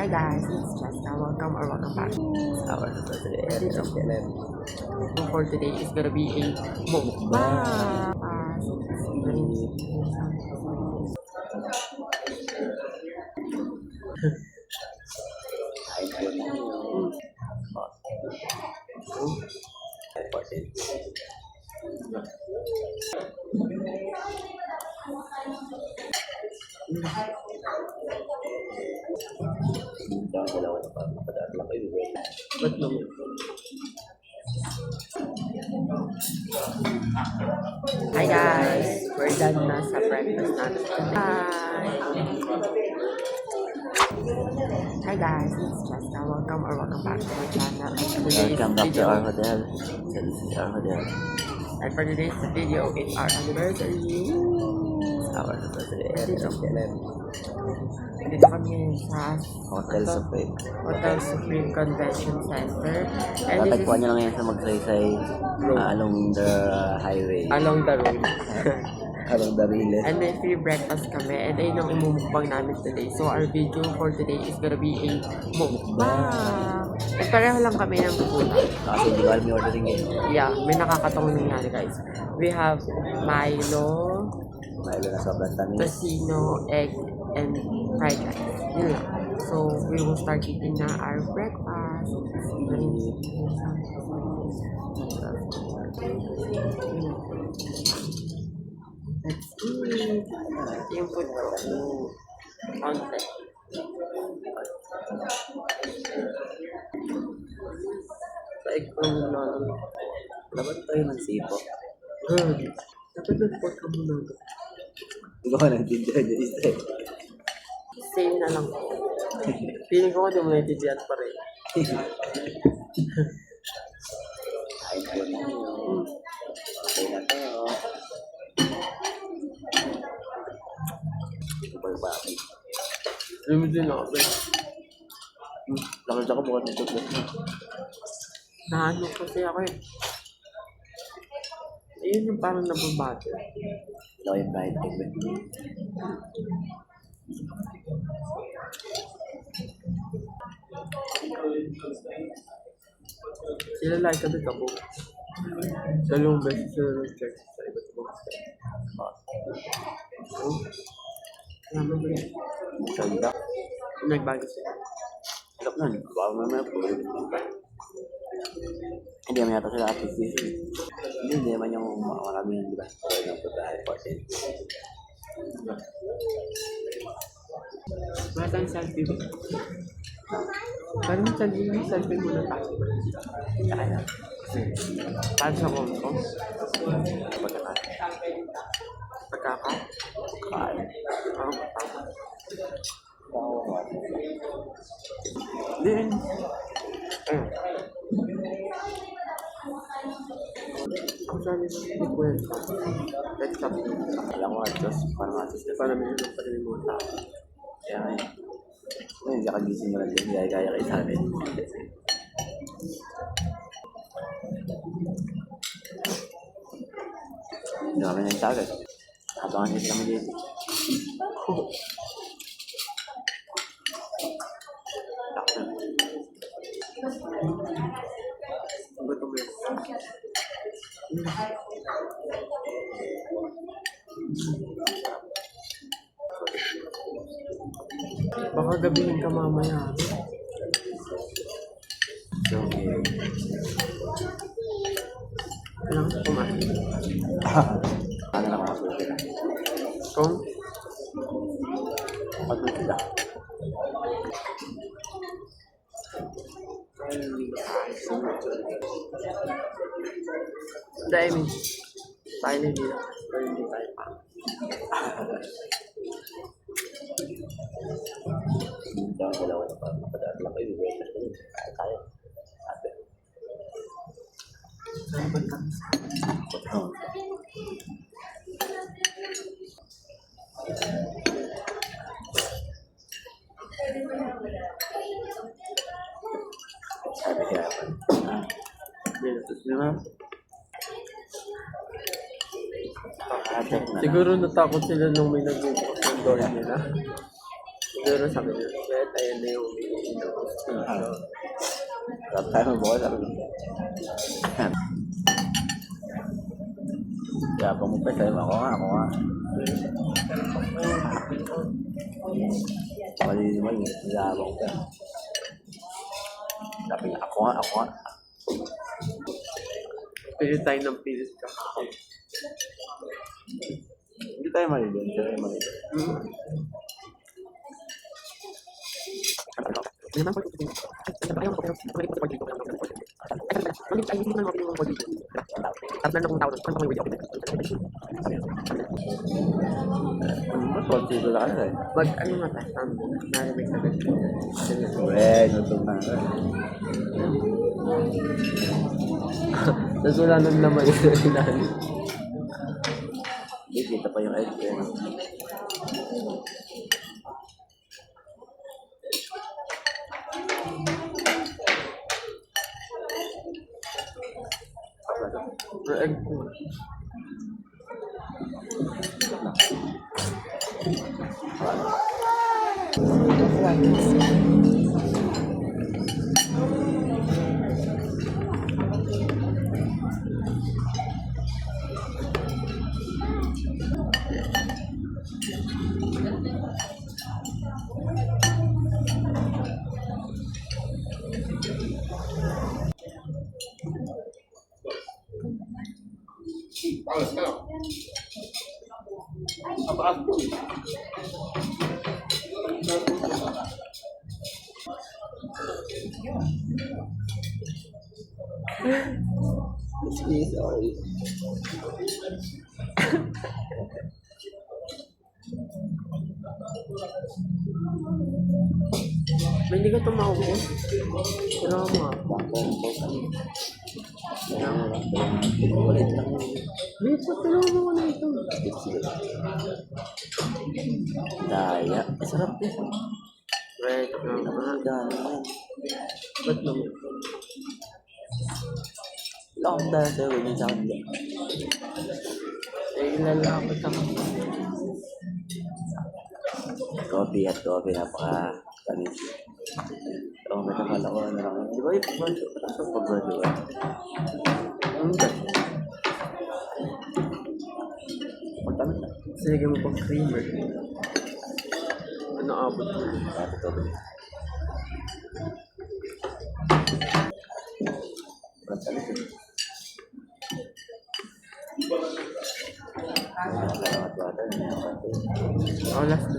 Hi guys, it's Jessica. Welcome back. Our today channel. So for today is gonna be a mukbang. Ay po na yun. Ang dalawa na parang napadaan lang kayo. Ba't naman? Hi guys, we're done na sa breakfast natin. Hi guys, it's Jessica. Welcome back to my channel. Welcome back to our hotel. So this is our hotel. And for today's video, it's our anniversary. Our today channel. Dito kami sa Hotel Supreme. Hotel Supreme Convention Center. And this Tatagpuan is nyo lang yan sa Magsaysay along the highway. along the road. Along the Riles. And may free breakfast kami. And ayun ang umumukbang namin today. So our video for today is gonna be a mukbang. At pareho lang kami ng pupunta. Kasi hindi ko alam yung ordering eh. Yeah, may nakakatawang nangyari guys. We have Milo, Milo na sobrang tamis. tocino, egg, and fried rice. Yun lang. So, we will start eating na our breakfast. Let's eat. Yung food ko. Konti. Sa egg ko lang. Dapat tayo ng sipo. Dapat nag-pork ka muna. Hindi ko nagtindihan yung isa eh. Same na lang. Feeling ko hindi mo naintindihan pa rin. Ay po na yun. Okay na to. Super bakit. Alam din ako, Ben. Nakita ko bukas ng chocolate na. Naano kasi ako eh. Ayun yung parang nababago. Ikaw yung kahit ko. Sila like kami kabo. Dalawang beses sila nag-check sa iba't ibang step. Oh. Alam mo yun. Ganda. Nagbago sila. Hirap nun. Baka mamaya po. Hindi naman yata sila appreciation. Hindi naman yung marami yung diba? Kaya nang pagkahay po. Wala tayong selfie ba? Parang selfie muna tayo. Kaya Paano sa kompo? pagkakahay. Pagkaka? Kain. Oo, tama. Then, Ang sabi sa kwenta. Let's stop. alam ko at Diyos, parang atis na Para may ilang pa rin yung mga tao. kaya ngayon. Ngayon, hindi kagising mo lang din. Gaya kayo sa akin. Hindi kami nagtagal. Abangan nyo kami dito. Takot na. Gutom yan. Baka gabihin ka mamaya. So, Kailangan kumain. ano lang ako sila. Kung Kapag sila. dahil tayo na dito. Pero hindi tayo pa. Hindi ang dalawa na parang napadaan lang kayo. Kaya tayo. Ate. Saan ba kami? Sabi kaya pa. Diba? Pakatek na. Siguro natakot sila nung may nagbubukas ng door nila. Siguro sabi niya, "Shit, ayun na yung iniinom ko sa pizza." Sarap tayo mabuhay, sabi ko. Kaya pa mo pa sa'yo, ako nga. Mali naman yun, nilabang ka. Sabi niya, ako nga. Pili tayo ng pilis ka. Hindi tayo mali doon, hindi tayo mali doon. Mas konti ko lang eh. Wag ano nga tasam mo, narinig ka agad. Gutom na nga. Tapos wala nang naman yung sinani. Hindi, kita pa yung egg eh. Yung egg ko. Sorry. May hindi ka tumawag. Pero mo. Ulit lang yun. May patulong mo na ito. Daya. Masarap eh. Right, Dami yan. ba't naman? Wala akong dahil sa'yo, ganyan sa akin. Eh, ilalapot ako. Coffee, napaka-tamis. Oo, may kakala ko na lang. Di ba yung pag-graduate? Hindi. Pagtamis na. Sige mo pang creamer. Ano abot mo? Dati to ba? Pagtamis eh. Salamat water. Oh, last na.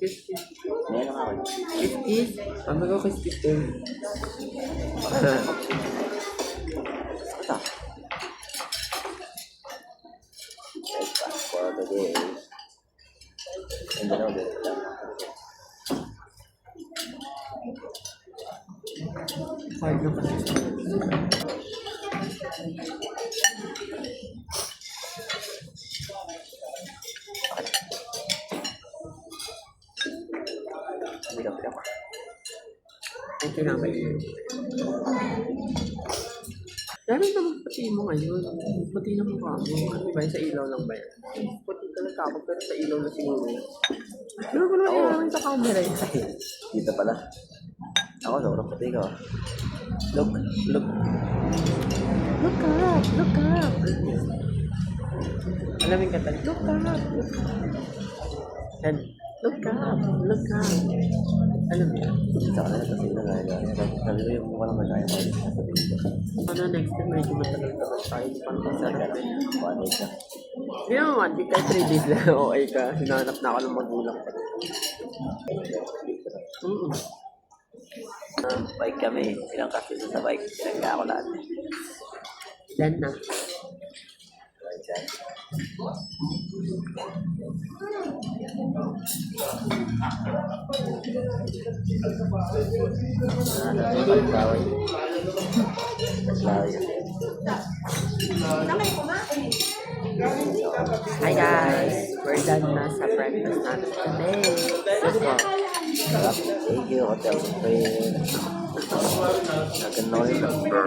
Kiss, kiss. Ngayon lang ako. Kiss, kiss. Sabi ko kiss, kiss din. Ito. Breakfast for the day. Ang dalawa din. Hard na kasi. Bilang-bilang. Okay na ba yun? Dami naman pati mo ngayon. Pati na mukha mo. Ano ba yun? Sa ilaw lang ba yan? Pati talaga ako pero sa ilaw na siguro. Pero ko naman yung sa camera eh. Dito pala. Ako, sobrang puti ko. Look. Look up! Look up! Alamin ka tayo. Look up! And look up! Look up! Alam mo yan? Sa kanila kasi nagaya. Sabi ko yung walang magaya mo. Ano next time medyo matagal ka ba tayo? Paano masarap na yun? One day ka. Hindi naman 1 week kahit 3 days lang. Okay ka. Sinanap na ako ng magulang ko. Bike kami. Ilang kasi sa bike. Pinagka ako lahat. Yan na. Right side. Hi guys! We're done na sa breakfast natin today. Let's go. Thank you, Hotel Supreme. Naganda ko yung number.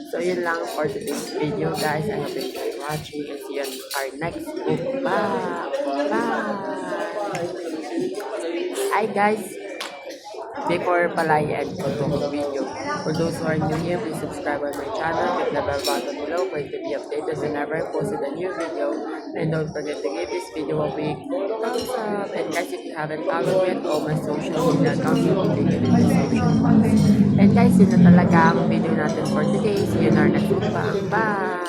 So, yun lang for today's video, guys. I hope you enjoyed watching and see you on our next book. Bye! Bye! Hi, guys! Before pala i-end ko itong video, for those who are new here, please subscribe on my channel, click the bell button below for it to be updated whenever I posted a new video. And don't forget to give this video a big thumbs up. And guys, if you haven't followed me at all my social media accounts, you will be in the description box. And guys, yun na talaga ang video natin for today. See you in our next mukbang. Bye!